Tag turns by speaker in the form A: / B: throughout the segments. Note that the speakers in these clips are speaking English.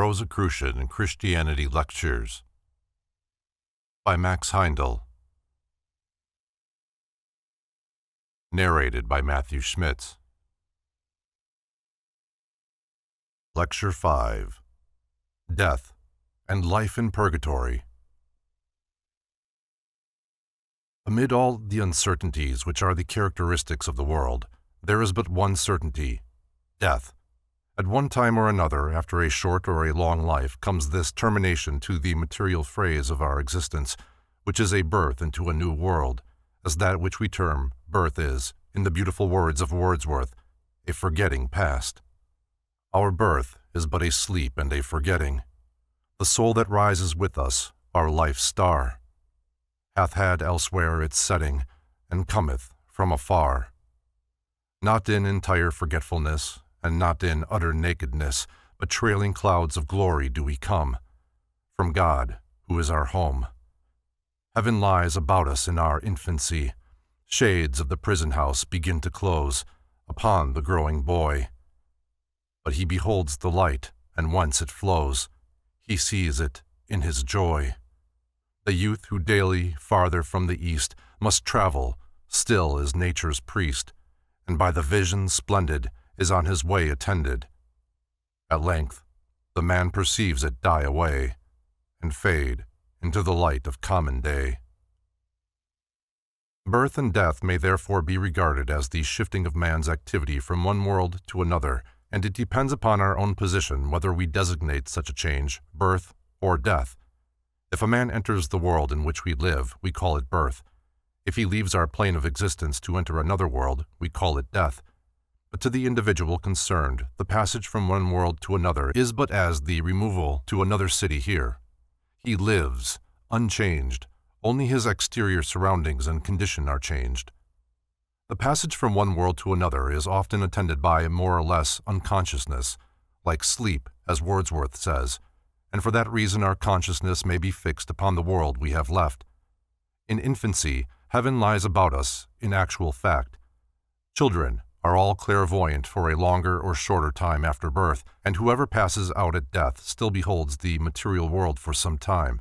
A: Rosicrucian Christianity Lectures by Max Heindel. Narrated by Matthew Schmitz. Lecture 5. Death and Life in Purgatory. Amid all the uncertainties which are the characteristics of the world, there is but one certainty: death. At one time or another, after a short or a long life, comes this termination to the material phase of our existence, which is a birth into a new world, as that which we term birth is, in the beautiful words of Wordsworth, a forgetting past. Our birth is but a sleep and a forgetting. The soul that rises with us, our life's star, hath had elsewhere its setting, and cometh from afar. Not in entire forgetfulness, and not in utter nakedness, but trailing clouds of glory do we come, from God, who is our home. Heaven lies about us in our infancy. Shades of the prison house begin to close upon the growing boy. But he beholds the light, and whence it flows, he sees it in his joy. The youth who daily farther from the east must travel, still is nature's priest, and by the vision splendid is on his way attended. At length, the man perceives it die away, and fade into the light of common day. Birth and death may therefore be regarded as the shifting of man's activity from one world to another, and it depends upon our own position whether we designate such a change birth or death. If a man enters the world in which we live, we call it birth. If he leaves our plane of existence to enter another world, we call it death. But to the individual concerned, the passage from one world to another is but as the removal to another city here. He lives, unchanged, only his exterior surroundings and condition are changed. The passage from one world to another is often attended by more or less unconsciousness, like sleep, as Wordsworth says, and for that reason our consciousness may be fixed upon the world we have left. In infancy, heaven lies about us, in actual fact. Children are all clairvoyant for a longer or shorter time after birth, and whoever passes out at death still beholds the material world for some time.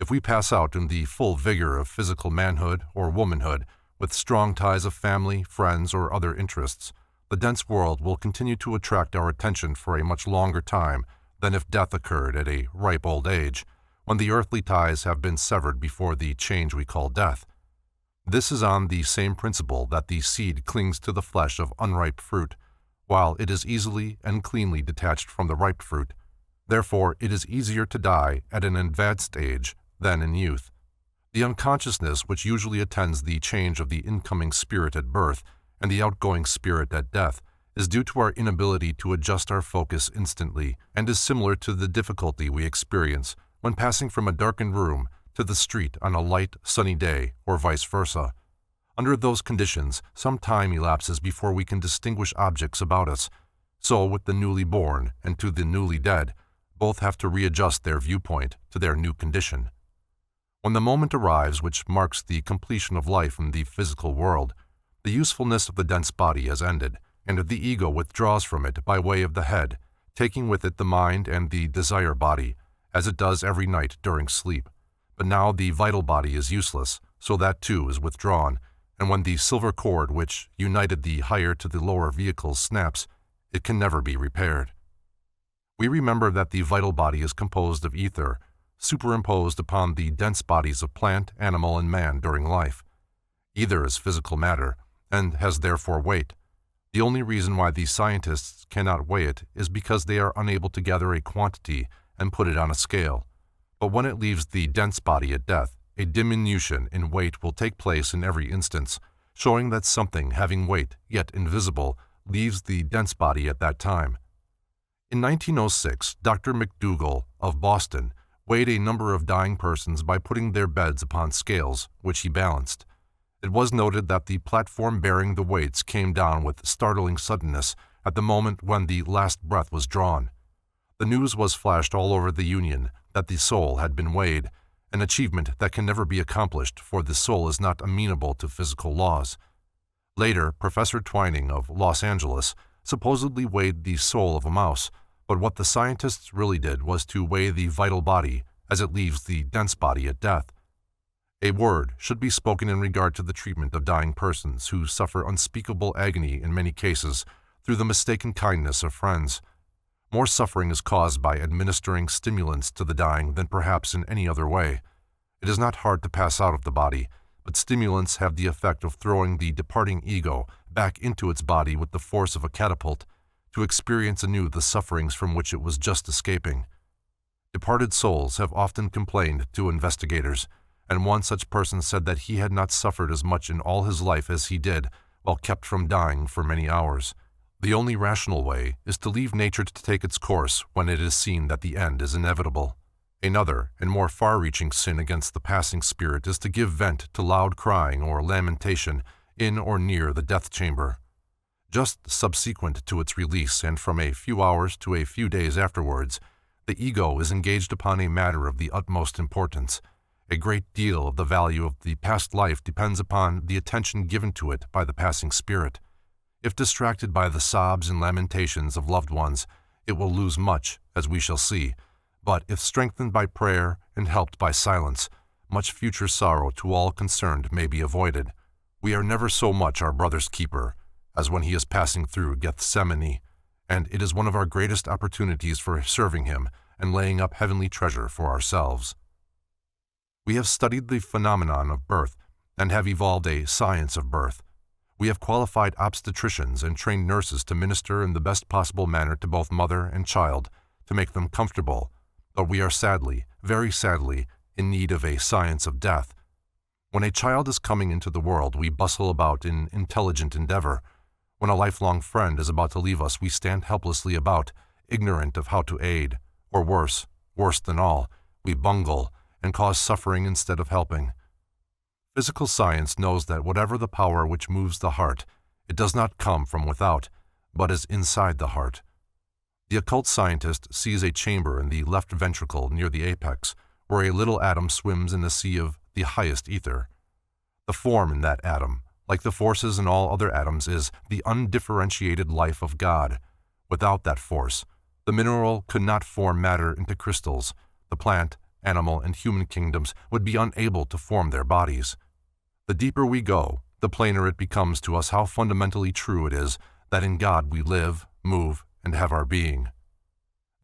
A: If we pass out in the full vigor of physical manhood or womanhood, with strong ties of family, friends, or other interests, the dense world will continue to attract our attention for a much longer time than if death occurred at a ripe old age, when the earthly ties have been severed before the change we call death. This is on the same principle that the seed clings to the flesh of unripe fruit, while it is easily and cleanly detached from the ripe fruit. Therefore, it is easier to die at an advanced age than in youth. The unconsciousness which usually attends the change of the incoming spirit at birth and the outgoing spirit at death is due to our inability to adjust our focus instantly, and is similar to the difficulty we experience when passing from a darkened room to the street on a light, sunny day, or vice versa. Under those conditions, some time elapses before we can distinguish objects about us. So with the newly born and to the newly dead, both have to readjust their viewpoint to their new condition. When the moment arrives which marks the completion of life in the physical world, the usefulness of the dense body has ended, and the ego withdraws from it by way of the head, taking with it the mind and the desire body, as it does every night during sleep. But now the vital body is useless, so that too is withdrawn, and when the silver cord which united the higher to the lower vehicles snaps, it can never be repaired. We remember that the vital body is composed of ether, superimposed upon the dense bodies of plant, animal, and man during life. Ether is physical matter, and has therefore weight. The only reason why the scientists cannot weigh it is because they are unable to gather a quantity and put it on a scale. But when it leaves the dense body at death, a diminution in weight will take place in every instance, showing that something having weight, yet invisible, leaves the dense body at that time. In 1906, Dr. McDougall of Boston weighed a number of dying persons by putting their beds upon scales, which he balanced. It was noted that the platform bearing the weights came down with startling suddenness at the moment when the last breath was drawn. The news was flashed all over the Union that the soul had been weighed, an achievement that can never be accomplished, for the soul is not amenable to physical laws. Later, Professor Twining of Los Angeles supposedly weighed the soul of a mouse, But what the scientists really did was to weigh the vital body as it leaves the dense body at death. A word should be spoken in regard to the treatment of dying persons who suffer unspeakable agony in many cases through the mistaken kindness of friends. More suffering is caused by administering stimulants to the dying than perhaps in any other way. It is not hard to pass out of the body, but stimulants have the effect of throwing the departing ego back into its body with the force of a catapult, to experience anew the sufferings from which it was just escaping. Departed souls have often complained to investigators, and one such person said that he had not suffered as much in all his life as he did while kept from dying for many hours. The only rational way is to leave nature to take its course when it is seen that the end is inevitable. Another and more far-reaching sin against the passing spirit is to give vent to loud crying or lamentation in or near the death chamber. Just subsequent to its release and from a few hours to a few days afterwards, the ego is engaged upon a matter of the utmost importance. A great deal of the value of the past life depends upon the attention given to it by the passing spirit. If distracted by the sobs and lamentations of loved ones, it will lose much, as we shall see, but if strengthened by prayer and helped by silence, much future sorrow to all concerned may be avoided. We are never so much our brother's keeper as when he is passing through Gethsemane, and it is one of our greatest opportunities for serving him and laying up heavenly treasure for ourselves. We have studied the phenomenon of birth and have evolved a science of birth. We have qualified obstetricians and trained nurses to minister in the best possible manner to both mother and child, to make them comfortable, but we are sadly, very sadly, in need of a science of death. When a child is coming into the world, we bustle about in intelligent endeavor. When a lifelong friend is about to leave us, we stand helplessly about, ignorant of how to aid, or worse than all, we bungle and cause suffering instead of helping. Physical science knows that whatever the power which moves the heart, it does not come from without, but is inside the heart. The occult scientist sees a chamber in the left ventricle near the apex, where a little atom swims in the sea of the highest ether. The form in that atom, like the forces in all other atoms, is the undifferentiated life of God. Without that force, the mineral could not form matter into crystals. The plant, animal, and human kingdoms would be unable to form their bodies. The deeper we go, the plainer it becomes to us how fundamentally true it is that in God we live, move, and have our being.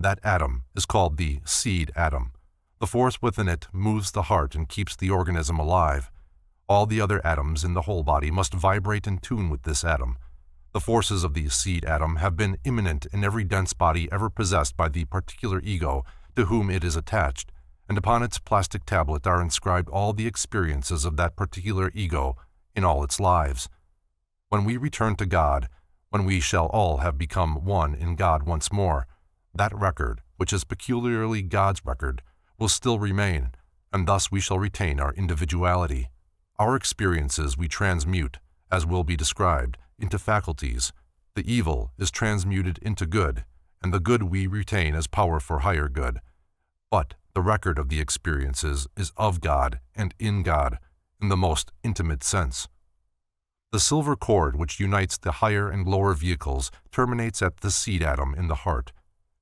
A: That atom is called the seed atom. The force within it moves the heart and keeps the organism alive. All the other atoms in the whole body must vibrate in tune with this atom. The forces of the seed atom have been immanent in every dense body ever possessed by the particular ego to whom it is attached, and upon its plastic tablet are inscribed all the experiences of that particular ego in all its lives. When we return to God, when we shall all have become one in God once more, that record, which is peculiarly God's record, will still remain, and thus we shall retain our individuality. Our experiences we transmute, as will be described, into faculties. The evil is transmuted into good, and the good we retain as power for higher good. But the record of the experiences is of God and in God, in the most intimate sense. The silver cord which unites the higher and lower vehicles terminates at the seed atom in the heart.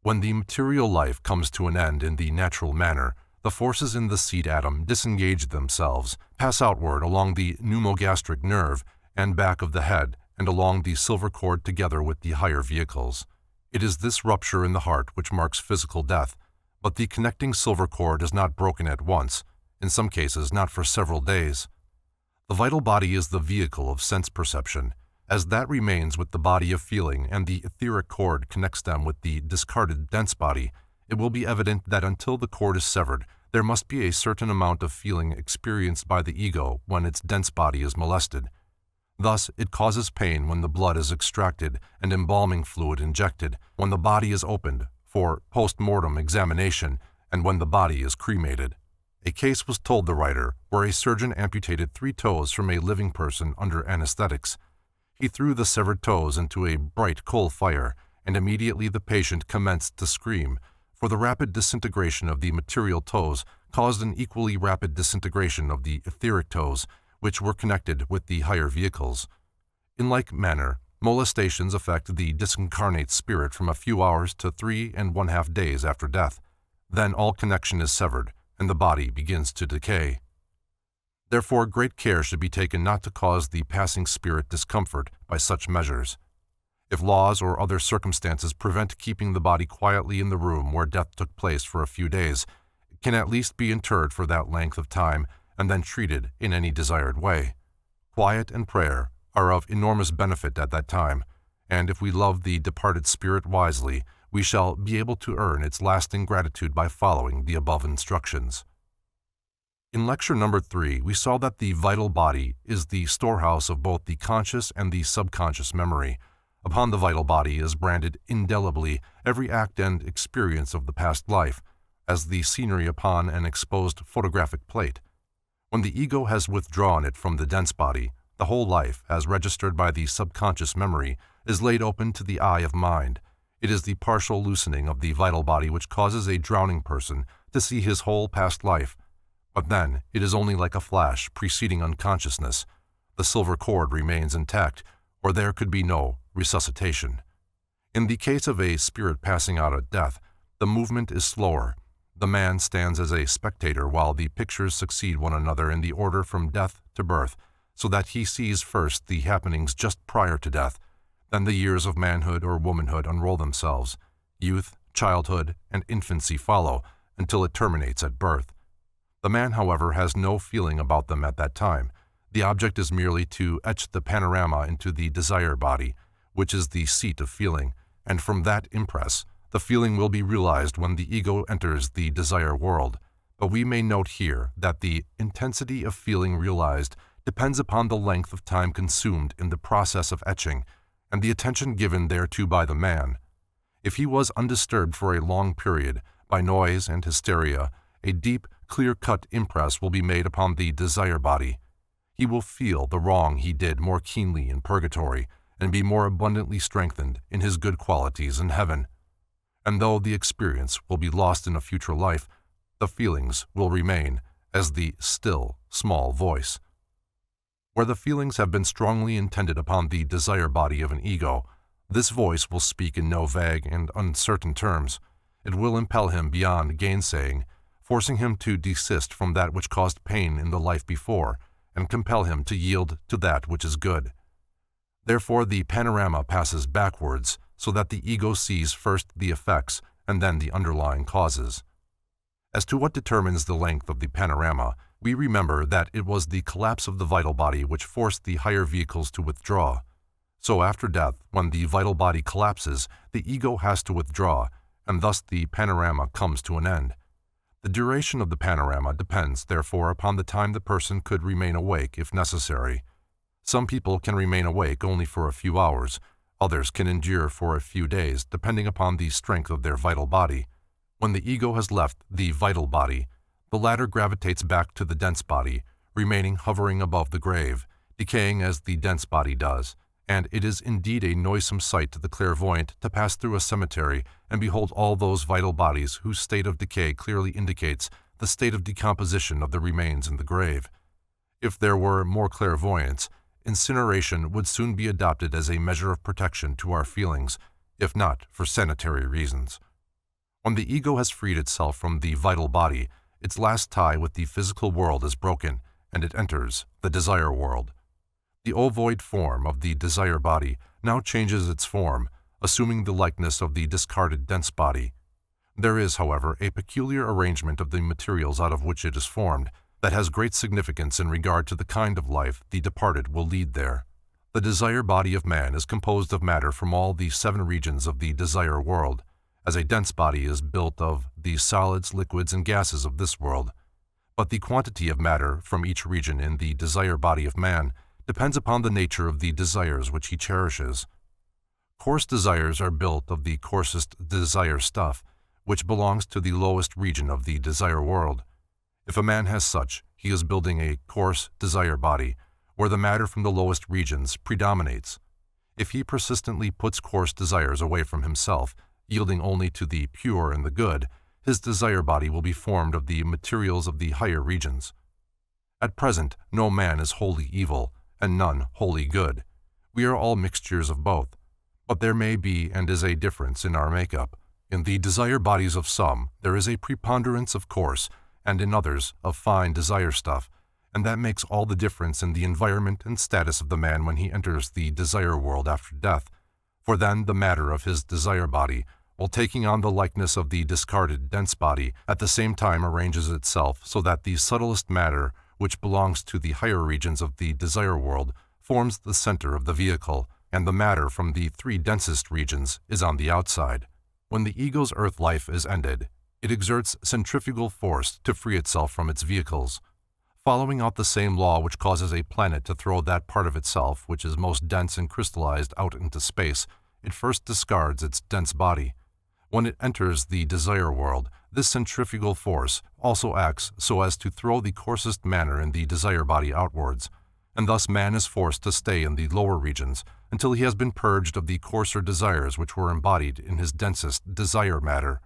A: When the material life comes to an end in the natural manner, the forces in the seed atom disengage themselves, pass outward along the pneumogastric nerve and back of the head, and along the silver cord together with the higher vehicles. It is this rupture in the heart which marks physical death, but the connecting silver cord is not broken at once, in some cases not for several days. The vital body is the vehicle of sense perception. As that remains with the body of feeling and the etheric cord connects them with the discarded dense body, it will be evident that until the cord is severed, there must be a certain amount of feeling experienced by the ego when its dense body is molested. Thus, it causes pain when the blood is extracted and embalming fluid injected, when the body is opened for post-mortem examination, and when the body is cremated. A case was told the writer where a surgeon amputated 3 toes from a living person under anesthetics. He threw the severed toes into a bright coal fire, and immediately the patient commenced to scream, for the rapid disintegration of the material toes caused an equally rapid disintegration of the etheric toes, which were connected with the higher vehicles. In like manner, Molestations affect the disincarnate spirit from a few hours to 3½ days after death. Then all connection is severed, and the body begins to decay. Therefore, great care should be taken not to cause the passing spirit discomfort by such measures. If laws or other circumstances prevent keeping the body quietly in the room where death took place for a few days, it can at least be interred for that length of time and then treated in any desired way. Quiet and prayer are of enormous benefit at that time, and if we love the departed spirit wisely, we shall be able to earn its lasting gratitude by following the above instructions. In lecture number 3, we saw that the vital body is the storehouse of both the conscious and the subconscious memory. Upon the vital body is branded indelibly every act and experience of the past life, as the scenery upon an exposed photographic plate. When the ego has withdrawn it from the dense body, the whole life, as registered by the subconscious memory, is laid open to the eye of mind. It is the partial loosening of the vital body which causes a drowning person to see his whole past life. But then it is only like a flash preceding unconsciousness. The silver cord remains intact, or there could be no resuscitation. In the case of a spirit passing out at death, the movement is slower. The man stands as a spectator while the pictures succeed one another in the order from death to birth, so that he sees first the happenings just prior to death. Then the years of manhood or womanhood unroll themselves. Youth, childhood, and infancy follow until it terminates at birth. The man, however, has no feeling about them at that time. The object is merely to etch the panorama into the desire body, which is the seat of feeling, and from that impress, the feeling will be realized when the ego enters the desire world. But we may note here that the intensity of feeling realized depends upon the length of time consumed in the process of etching, and the attention given thereto by the man. If he was undisturbed for a long period by noise and hysteria, a deep, clear-cut impress will be made upon the desire body. He will feel the wrong he did more keenly in purgatory, and be more abundantly strengthened in his good qualities in heaven. And though the experience will be lost in a future life, the feelings will remain as the still, small voice. Where the feelings have been strongly intended upon the desire body of an ego, this voice will speak in no vague and uncertain terms. It will impel him beyond gainsaying, forcing him to desist from that which caused pain in the life before, and compel him to yield to that which is good. Therefore the panorama passes backwards, so that the ego sees first the effects and then the underlying causes. As to what determines the length of the panorama, we remember that it was the collapse of the vital body which forced the higher vehicles to withdraw. So after death, when the vital body collapses, the ego has to withdraw, and thus the panorama comes to an end. The duration of the panorama depends, therefore, upon the time the person could remain awake if necessary. Some people can remain awake only for a few hours. Others can endure for a few days, depending upon the strength of their vital body. When the ego has left the vital body, the latter gravitates back to the dense body, remaining hovering above the grave, decaying as the dense body does, and it is indeed a noisome sight to the clairvoyant to pass through a cemetery and behold all those vital bodies whose state of decay clearly indicates the state of decomposition of the remains in the grave. If there were more clairvoyance, incineration would soon be adopted as a measure of protection to our feelings, if not for sanitary reasons. When the ego has freed itself from the vital body, its last tie with the physical world is broken, and it enters the desire world. The ovoid form of the desire body now changes its form, assuming the likeness of the discarded dense body. There is, however, a peculiar arrangement of the materials out of which it is formed that has great significance in regard to the kind of life the departed will lead there. The desire body of man is composed of matter from all the 7 regions of the desire world, as a dense body is built of the solids, liquids, and gases of this world. But the quantity of matter from each region in the desire body of man depends upon the nature of the desires which he cherishes. Coarse desires are built of the coarsest desire stuff, which belongs to the lowest region of the desire world. If a man has such, he is building a coarse desire body, where the matter from the lowest regions predominates. If he persistently puts coarse desires away from himself, yielding only to the pure and the good, his desire body will be formed of the materials of the higher regions. At present, no man is wholly evil, and none wholly good. We are all mixtures of both, but there may be and is a difference in our makeup. In the desire bodies of some, there is a preponderance of coarse, and in others, of fine desire stuff, and that makes all the difference in the environment and status of the man when he enters the desire world after death, for then the matter of his desire body, while taking on the likeness of the discarded dense body, at the same time arranges itself so that the subtlest matter, which belongs to the higher regions of the desire world, forms the center of the vehicle, and the matter from the three densest regions is on the outside. When the ego's earth life is ended, it exerts centrifugal force to free itself from its vehicles. Following out the same law which causes a planet to throw that part of itself which is most dense and crystallized out into space, it first discards its dense body. When it enters the desire world, this centrifugal force also acts so as to throw the coarsest matter in the desire body outwards, and thus man is forced to stay in the lower regions until he has been purged of the coarser desires which were embodied in his densest desire matter.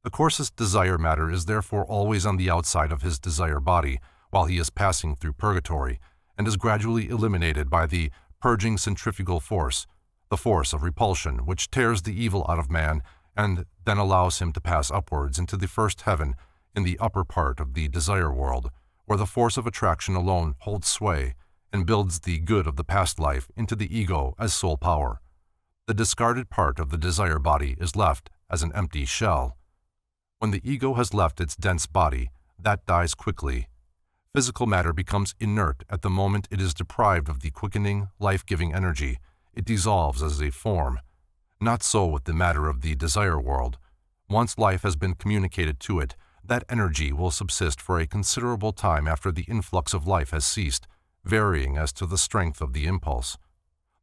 A: The coarsest desire matter is therefore always on the outside of his desire body while he is passing through purgatory, and is gradually eliminated by the purging centrifugal force, the force of repulsion which tears the evil out of man and then allows him to pass upwards into the first heaven in the upper part of the desire world, where the force of attraction alone holds sway and builds the good of the past life into the ego as sole power. The discarded part of the desire body is left as an empty shell. When the ego has left its dense body, that dies quickly. Physical matter becomes inert at the moment it is deprived of the quickening, life-giving energy. It dissolves as a form. Not so with the matter of the desire world. Once life has been communicated to it, that energy will subsist for a considerable time after the influx of life has ceased, varying as to the strength of the impulse.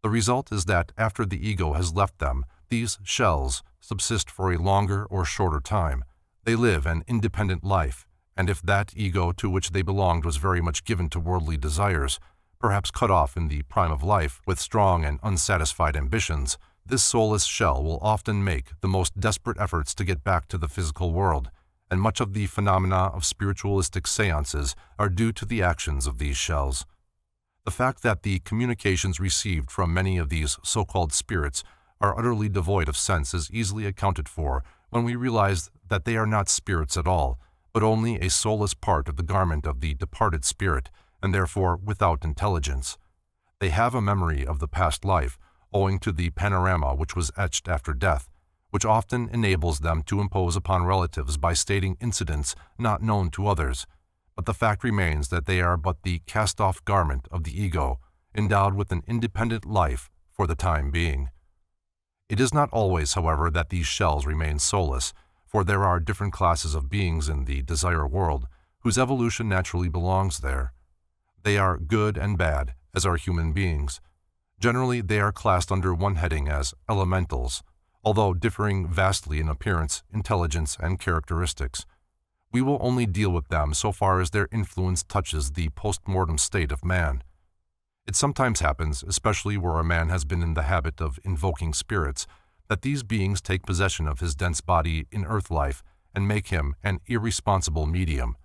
A: The result is that after the ego has left them, these shells subsist for a longer or shorter time. They live an independent life, and if that ego to which they belonged was very much given to worldly desires, perhaps cut off in the prime of life with strong and unsatisfied ambitions, this soulless shell will often make the most desperate efforts to get back to the physical world, and much of the phenomena of spiritualistic seances are due to the actions of these shells. The fact that the communications received from many of these so-called spirits are utterly devoid of sense is easily accounted for when we realize that they are not spirits at all, but only a soulless part of the garment of the departed spirit, and therefore without intelligence. They have a memory of the past life, owing to the panorama which was etched after death, which often enables them to impose upon relatives by stating incidents not known to others, but the fact remains that they are but the cast-off garment of the ego, endowed with an independent life for the time being. It is not always, however, that these shells remain soulless, for there are different classes of beings in the desire world, whose evolution naturally belongs there. They are good and bad, as are human beings. Generally, they are classed under one heading as elementals, although differing vastly in appearance, intelligence, and characteristics. We will only deal with them so far as their influence touches the post-mortem state of man. It sometimes happens, especially where a man has been in the habit of invoking spirits, that these beings take possession of his dense body in earth life and make him an irresponsible medium.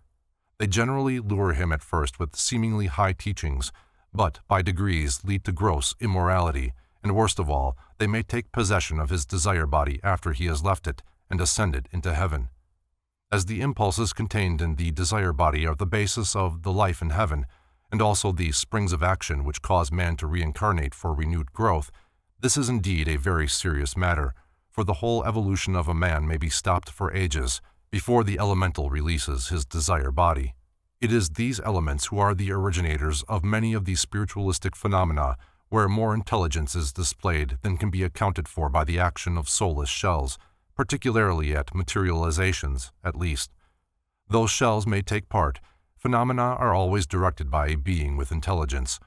A: They generally lure him at first with seemingly high teachings, but by degrees lead to gross immorality, and worst of all, they may take possession of his desire body after he has left it and ascended into heaven. As the impulses contained in the desire body are the basis of the life in heaven, and also the springs of action which cause man to reincarnate for renewed growth, this is indeed a very serious matter, for the whole evolution of a man may be stopped for ages before the elemental releases his desire body. It is these elements who are the originators of many of these spiritualistic phenomena where more intelligence is displayed than can be accounted for by the action of soulless shells, particularly at materializations, at least. Though shells may take part, phenomena are always directed by a being with intelligence.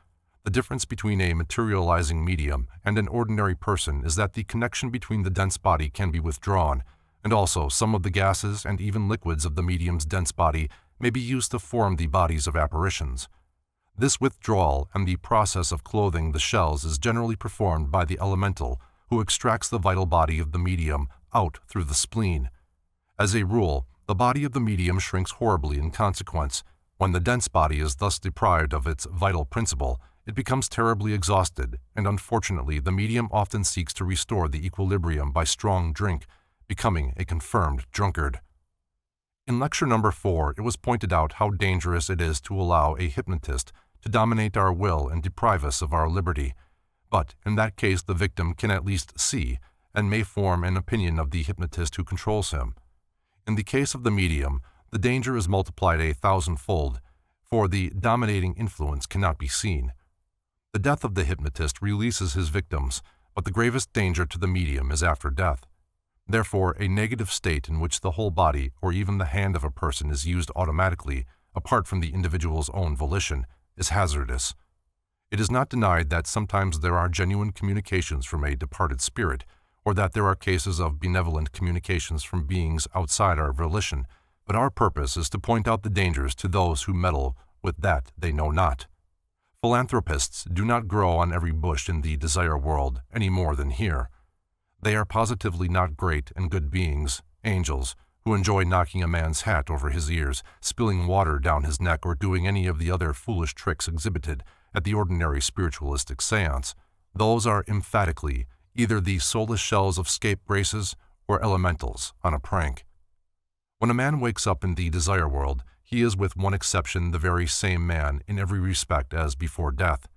A: The difference between a materializing medium and an ordinary person is that the connection between the dense body can be withdrawn, and also some of the gases and even liquids of the medium's dense body may be used to form the bodies of apparitions. This withdrawal and the process of clothing the shells is generally performed by the elemental, who extracts the vital body of the medium out through the spleen. As a rule, the body of the medium shrinks horribly in consequence. When the dense body is thus deprived of its vital principle, It becomes terribly exhausted, and unfortunately the medium often seeks to restore the equilibrium by strong drink, becoming a confirmed drunkard. In lecture number 4, it was pointed out how dangerous it is to allow a hypnotist to dominate our will and deprive us of our liberty. But in that case, the victim can at least see and may form an opinion of the hypnotist who controls him. In the case of the medium, the danger is multiplied 1,000-fold, for the dominating influence cannot be seen. The death of the hypnotist releases his victims, but the gravest danger to the medium is after death. Therefore, a negative state in which the whole body or even the hand of a person is used automatically, apart from the individual's own volition, is hazardous. It is not denied that sometimes there are genuine communications from a departed spirit, or that there are cases of benevolent communications from beings outside our volition, but our purpose is to point out the dangers to those who meddle with that they know not. Philanthropists do not grow on every bush in the desire world any more than here. They are positively not great and good beings, angels, who enjoy knocking a man's hat over his ears, spilling water down his neck, or doing any of the other foolish tricks exhibited at the ordinary spiritualistic seance. Those are emphatically either the soulless shells of scapegraces or elementals on a prank. When a man wakes up in the desire world, he is with one exception the very same man in every respect as before death.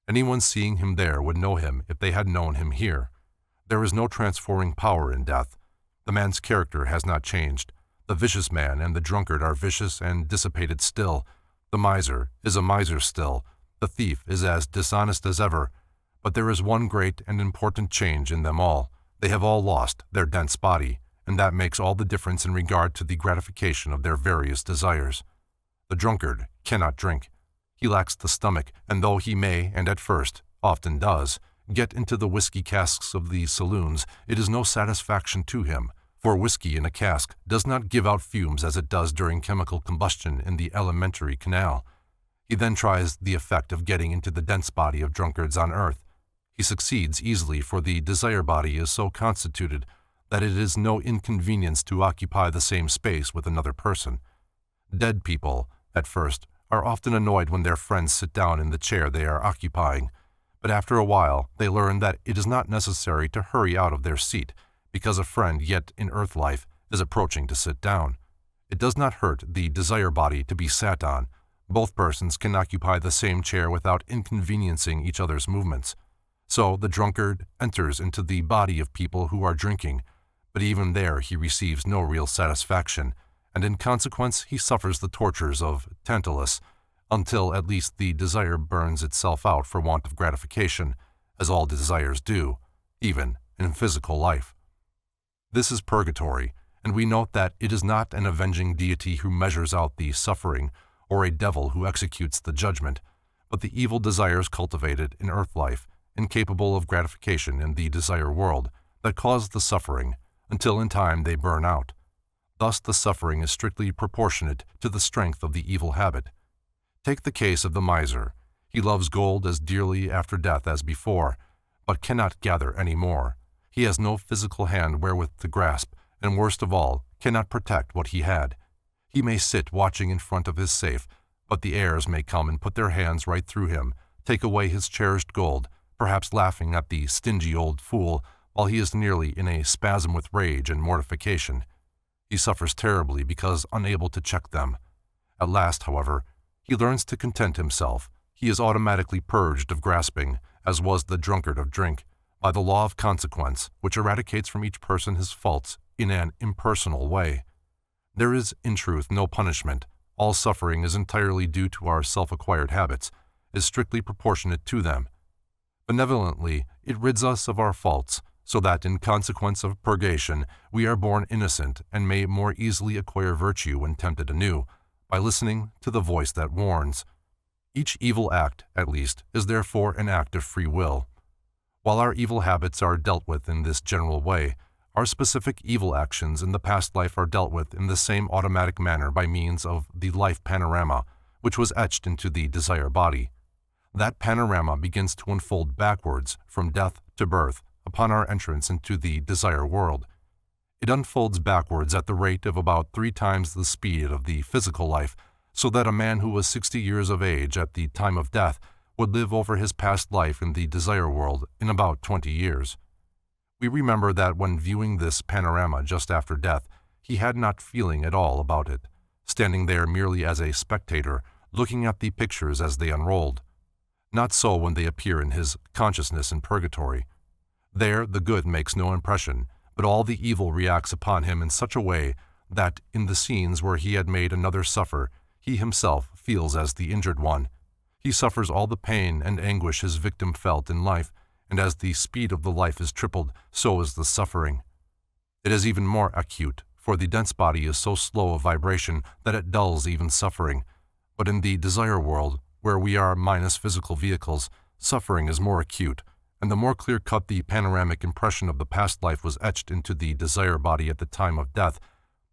A: Anyone seeing him there would know him if they had known him here. There is no transforming power in death. The man's character has not changed. The vicious man and the drunkard are vicious and dissipated still. The miser is a miser still. The thief is as dishonest as ever. But there is one great and important change in them all. They have all lost their dense body, and that makes all the difference in regard to the gratification of their various desires. The drunkard cannot drink. He lacks the stomach, and though he may, and at first, often does, get into the whiskey casks of the saloons, it is no satisfaction to him, for whiskey in a cask does not give out fumes as it does during chemical combustion in the alimentary canal. He then tries the effect of getting into the dense body of drunkards on earth. He succeeds easily, for the desire body is so constituted that it is no inconvenience to occupy the same space with another person. Dead people, at first, are often annoyed when their friends sit down in the chair they are occupying, but after a while they learn that it is not necessary to hurry out of their seat because a friend yet in earth life is approaching to sit down. It does not hurt the desire body to be sat on. Both persons can occupy the same chair without inconveniencing each other's movements. So the drunkard enters into the body of people who are drinking, but even there he receives no real satisfaction, and in consequence he suffers the tortures of Tantalus, until at least the desire burns itself out for want of gratification, as all desires do, even in physical life. This is purgatory, and we note that it is not an avenging deity who measures out the suffering, or a devil who executes the judgment, but the evil desires cultivated in earth life, incapable of gratification in the desire world, that cause the suffering, until in time they burn out. Thus the suffering is strictly proportionate to the strength of the evil habit. Take the case of the miser. He loves gold as dearly after death as before, but cannot gather any more. He has no physical hand wherewith to grasp, and worst of all, cannot protect what he had. He may sit watching in front of his safe, but the heirs may come and put their hands right through him, take away his cherished gold, perhaps laughing at the stingy old fool, while he is nearly in a spasm with rage and mortification. He suffers terribly because unable to check them. At last, however, he learns to content himself. He is automatically purged of grasping, as was the drunkard of drink, by the law of consequence, which eradicates from each person his faults in an impersonal way. There is, in truth, no punishment. All suffering is entirely due to our self-acquired habits, is strictly proportionate to them. Benevolently, it rids us of our faults, so that in consequence of purgation we are born innocent and may more easily acquire virtue when tempted anew, by listening to the voice that warns. Each evil act, at least, is therefore an act of free will. While our evil habits are dealt with in this general way, our specific evil actions in the past life are dealt with in the same automatic manner by means of the life panorama, which was etched into the desire body. That panorama begins to unfold backwards from death to birth upon our entrance into the desire world. It unfolds backwards at the rate of about 3 times the speed of the physical life, so that a man who was 60 years of age at the time of death would live over his past life in the desire world in about 20 years. We remember that when viewing this panorama just after death, he had not feeling at all about it, standing there merely as a spectator, looking at the pictures as they unrolled. Not so when they appear in his consciousness in purgatory. There the good makes no impression, but all the evil reacts upon him in such a way that in the scenes where he had made another suffer, he himself feels as the injured one. He suffers all the pain and anguish his victim felt in life, and as the speed of the life is tripled, so is the suffering. It is even more acute, for the dense body is so slow of vibration that it dulls even suffering. But in the desire world, where we are minus physical vehicles, suffering is more acute, and the more clear-cut the panoramic impression of the past life was etched into the desire body at the time of death,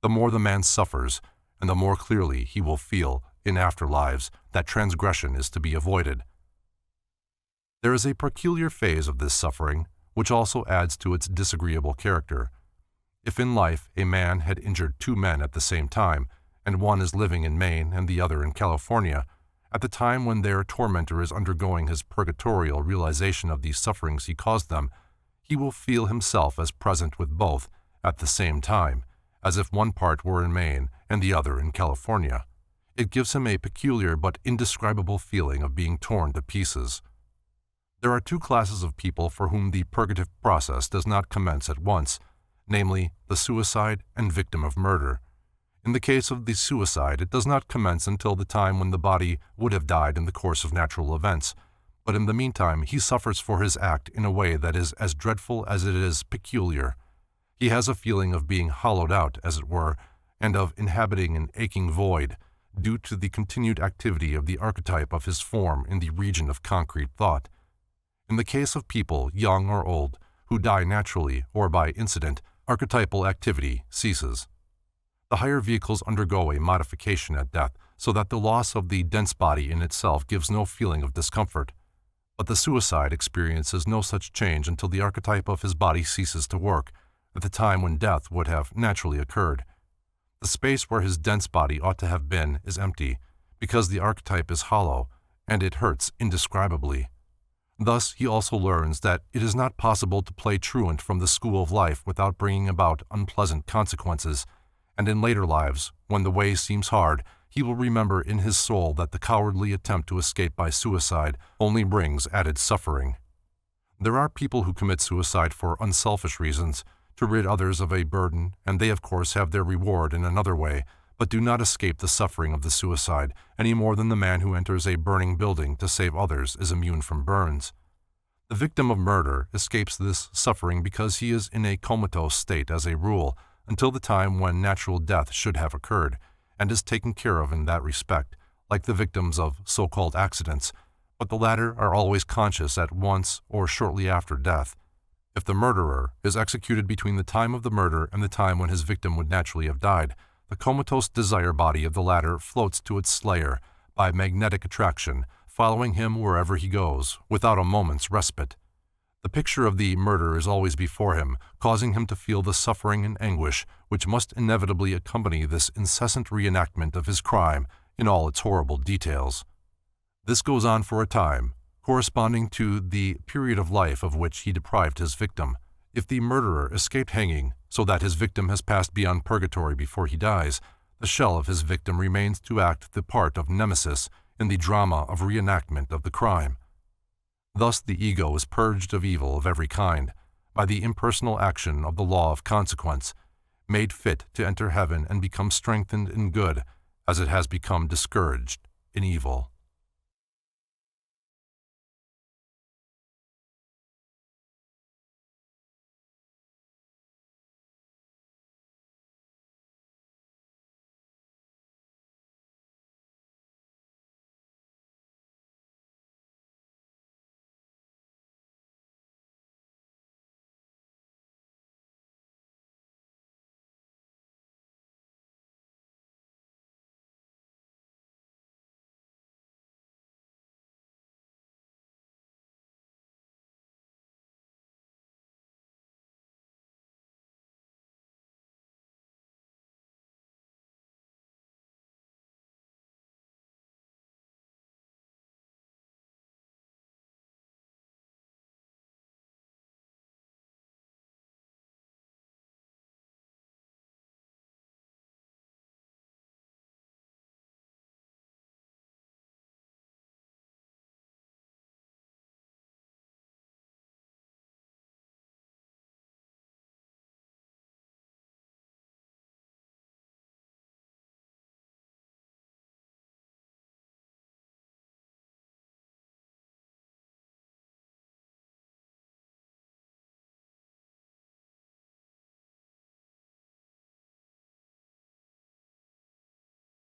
A: the more the man suffers, and the more clearly he will feel, in afterlives, that transgression is to be avoided. There is a peculiar phase of this suffering, which also adds to its disagreeable character. If in life a man had injured two men at the same time, and one is living in Maine and the other in California, at the time when their tormentor is undergoing his purgatorial realization of the sufferings he caused them, he will feel himself as present with both at the same time, as if one part were in Maine and the other in California. It gives him a peculiar but indescribable feeling of being torn to pieces. There are two classes of people for whom the purgative process does not commence at once, namely the suicide and victim of murder. In the case of the suicide, it does not commence until the time when the body would have died in the course of natural events, but in the meantime he suffers for his act in a way that is as dreadful as it is peculiar. He has a feeling of being hollowed out, as it were, and of inhabiting an aching void, due to the continued activity of the archetype of his form in the region of concrete thought. In the case of people, young or old, who die naturally or by incident, archetypal activity ceases. The higher vehicles undergo a modification at death, so that the loss of the dense body in itself gives no feeling of discomfort. But the suicide experiences no such change until the archetype of his body ceases to work, at the time when death would have naturally occurred. The space where his dense body ought to have been is empty, because the archetype is hollow, and it hurts indescribably. Thus he also learns that it is not possible to play truant from the school of life without bringing about unpleasant consequences, and in later lives, when the way seems hard, he will remember in his soul that the cowardly attempt to escape by suicide only brings added suffering. There are people who commit suicide for unselfish reasons, to rid others of a burden, and they of course have their reward in another way, but do not escape the suffering of the suicide any more than the man who enters a burning building to save others is immune from burns. The victim of murder escapes this suffering because he is in a comatose state as a rule, until the time when natural death should have occurred, and is taken care of in that respect, like the victims of so-called accidents, but the latter are always conscious at once or shortly after death. If the murderer is executed between the time of the murder and the time when his victim would naturally have died, the comatose desire body of the latter floats to its slayer by magnetic attraction, following him wherever he goes, without a moment's respite. The picture of the murder is always before him, causing him to feel the suffering and anguish which must inevitably accompany this incessant reenactment of his crime in all its horrible details. This goes on for a time, corresponding to the period of life of which he deprived his victim. If the murderer escaped hanging, so that his victim has passed beyond purgatory before he dies, the shell of his victim remains to act the part of Nemesis in the drama of reenactment of the crime. Thus the ego is purged of evil of every kind, by the impersonal action of the law of consequence, made fit to enter heaven and become strengthened in good, as it has become discouraged in evil.